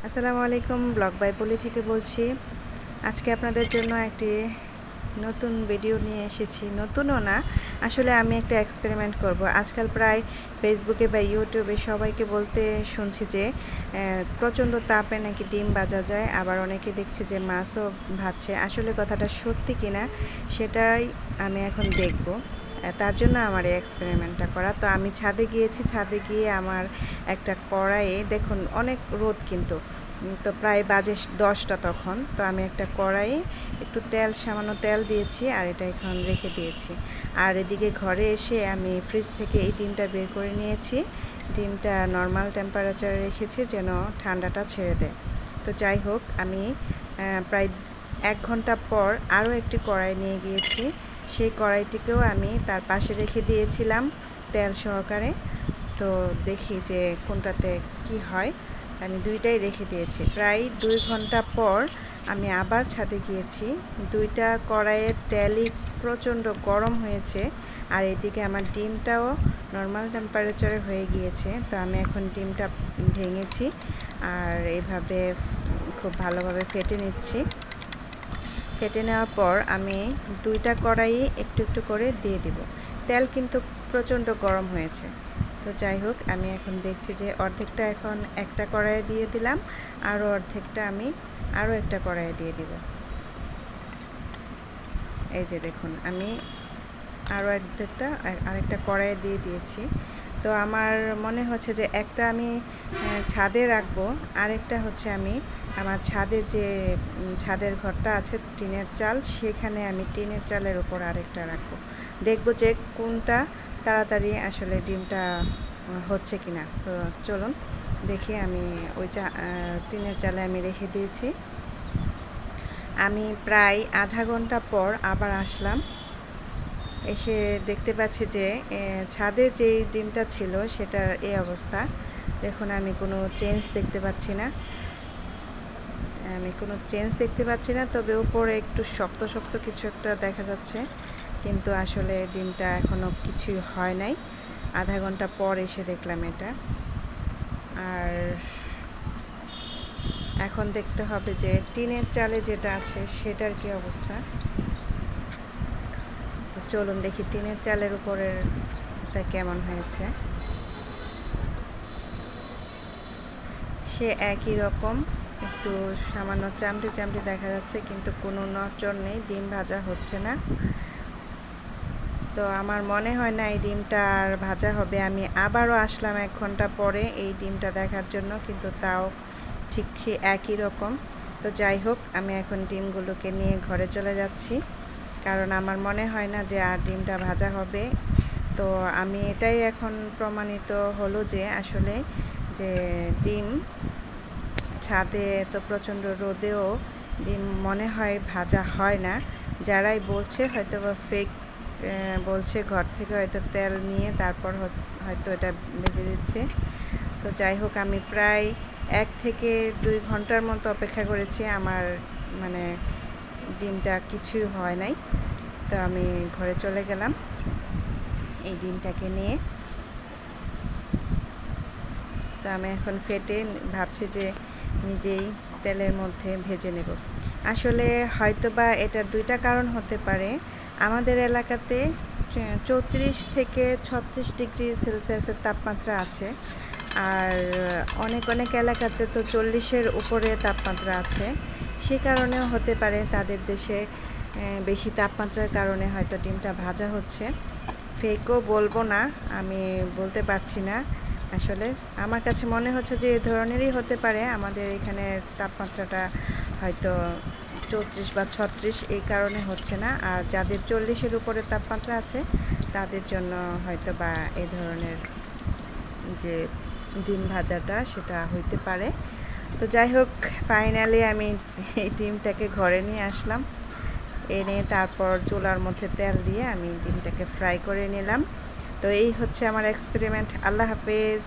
আসসালামু আলাইকুম, blog by পলি থেকে বলছি। আজকে আপনাদের জন্য একটি নতুন ভিডিও নিয়ে এসেছি। নতুনও না, আসলে আমি একটা এক্সপেরিমেন্ট করব। আজকাল প্রায় ফেসবুকে বা ইউটিউবে সবাইকে বলতে শুনছি যে প্রচণ্ড তাপে নাকি ডিম ভাজা যায়, আবার অনেকে দেখছি যে মাছও ভাজছে। আসলে কথাটা সত্যি কিনা সেটাই আমি এখন দেখব। তার জন্য আমার এই এক্সপেরিমেন্টটা করা। তো আমি ছাদে গিয়েছি, ছাদে গিয়ে আমার একটা কড়াইয়ে দেখুন অনেক রোদ কিন্তু, তো প্রায় বাজে 10টা তখন। তো আমি একটা কড়াইয়ে একটু সামান্য তেল দিয়েছি আর এটা এখন রেখে দিয়েছি। আর এদিকে ঘরে এসে আমি ফ্রিজ থেকে এই ডিমটা বের করে নিয়েছি। ডিমটা নর্মাল টেম্পারেচারে রেখেছি যেন ঠান্ডাটা ছেড়ে দেয়। তো যাই হোক, আমি প্রায় 1 ঘন্টা পর আরও একটি কড়াই নিয়ে গিয়েছি। সেই কড়াইটিকেও আমি তার পাশে রেখে দিয়েছিলাম তেল সহকারে। তো দেখি যে কোনটাতে কি হয়। আমি দুইটাই রেখে দিয়েছি। প্রায় 2 ঘন্টা পর আমি আবার ছাদে গিয়েছি। দুইটা কড়াইয়ের তেলই প্রচণ্ড গরম হয়েছে, আর এদিকে আমার ডিমটাও নর্মাল টেম্পারেচারে হয়ে গিয়েছে। তো আমি এখন ডিমটা ভেঙেছি আর এইভাবে খুব ভালোভাবে ফেটে নিচ্ছি। ফেটে নেওয়ার পর আমি দুইটা কড়াই একটু একটু করে দিয়ে দিব। তেল কিন্তু প্রচণ্ড গরম হয়েছে। তো যাই হোক, আমি এখন দেখছি যে অর্ধেকটা এখন একটা কড়াইয়ে দিয়ে দিলাম, আরও অর্ধেকটা আমি আরও একটা কড়াইয়ে দিয়ে দিব। এই যে দেখুন, আমি আরও অর্ধেকটা আরেকটা কড়াইয়ে দিয়ে দিয়েছি। তো আমার মনে হচ্ছে যে একটা আমি ছাদে রাখবো, আরেকটা হচ্ছে আমি আমার ছাদের ঘরটা আছে টিনের চাল, সেখানে আমি টিনের চালের উপর আরেকটা রাখবো। দেখবো যে কোনটা তাড়াতাড়ি আসলে ডিমটা হচ্ছে কিনা। তো চলুন দেখি। আমি ওই টিনের চালে আমি রেখে দিয়েছি। আমি প্রায় আধা ঘন্টা পর আবার আসলাম। এসে দেখতে পাচ্ছি যে ছাদে যেই ডিমটা ছিল সেটার এই অবস্থা। দেখুন, আমি কোনো চেঞ্জ দেখতে পাচ্ছি না। তবে উপরে একটু শক্ত শক্ত কিছু একটা দেখা যাচ্ছে, কিন্তু আসলে ডিমটা এখনও কিছুই হয় নাই। আধা ঘন্টা পর এসে দেখলাম এটা। আর এখন দেখতে হবে যে টিনের চালে যেটা আছে সেটার কি অবস্থা। তো চলুন দেখি টিনের চালের উপরেরটা কেমন হয়েছে। সে একই রকম, একটু সামান্য চামড়ে চামড়ে দেখা যাচ্ছে, কিন্তু কোনো নড়চড় নেই, ডিম ভাজা হচ্ছে না। তো আমার মনে হয় না এই ডিমটা আর ভাজা হবে। আমি আবারও আসলাম 1 ঘন্টা পরে এই ডিমটা দেখার জন্য, কিন্তু তাও ঠিক সে একই রকম। তো যাই হোক, আমি এখন ডিমগুলোকে নিয়ে ঘরে চলে যাচ্ছি, কারণ আমার মনে হয় না যে আর ডিমটা ভাজা হবে। তো আমি এটাই এখন প্রমাণিত হলো যে আসলে যে ডিম ছাদে তো প্রচণ্ড রোদেও ডিম মনে হয় ভাজা হয় না। যারাই বলছে হয়তো বা ফেক বলছে, ঘর থেকে হয়তো তেল নিয়ে তারপর হয়তো এটা ভেজে দিচ্ছে। তো যাই হোক, আমি প্রায় 1 থেকে 2 ঘন্টার মতো অপেক্ষা করেছি। আমার মানে ডিমটা কিছুই হয় নাই। তো আমি ঘরে চলে গেলাম এই ডিমটাকে নিয়ে। তো আমি এখন ফেটে ভাবছি যে নিজেই তেলের মধ্যে ভেজে নেব। আসলে হয়তোবা এটার দুইটা কারণ হতে পারে। আমাদের এলাকাতে 34 থেকে 36 ডিগ্রি সেলসিয়াসের তাপমাত্রা আছে, আর অনেক অনেক এলাকাতে তো 40-এর উপরে তাপমাত্রা আছে। সে কারণেও হতে পারে তাদের দেশে বেশি তাপমাত্রার কারণে হয়তো ডিমটা ভাজা হচ্ছে। ফেকও বলবো না, আমি বলতে পারছি না। আসলে আমার কাছে মনে হচ্ছে যে এ ধরনেরই হতে পারে। আমাদের এখানে তাপমাত্রাটা হয়তো 34 বা 36, এই কারণে হচ্ছে না। আর যাদের 40-এর উপরে তাপমাত্রা আছে তাদের জন্য হয়তো বা এই ধরনের যে ডিম ভাজাটা সেটা হইতে পারে। তো যাই হোক, ফাইনালি আমি এই ডিমটাকে ঘরে নিয়ে আসলাম। এনে তারপর চুলার মধ্যে তেল দিয়ে আমি ডিমটাকে ফ্রাই করে নিলাম। তো এই হচ্ছে আমার এক্সপেরিমেন্ট। আল্লাহ হাফেজ।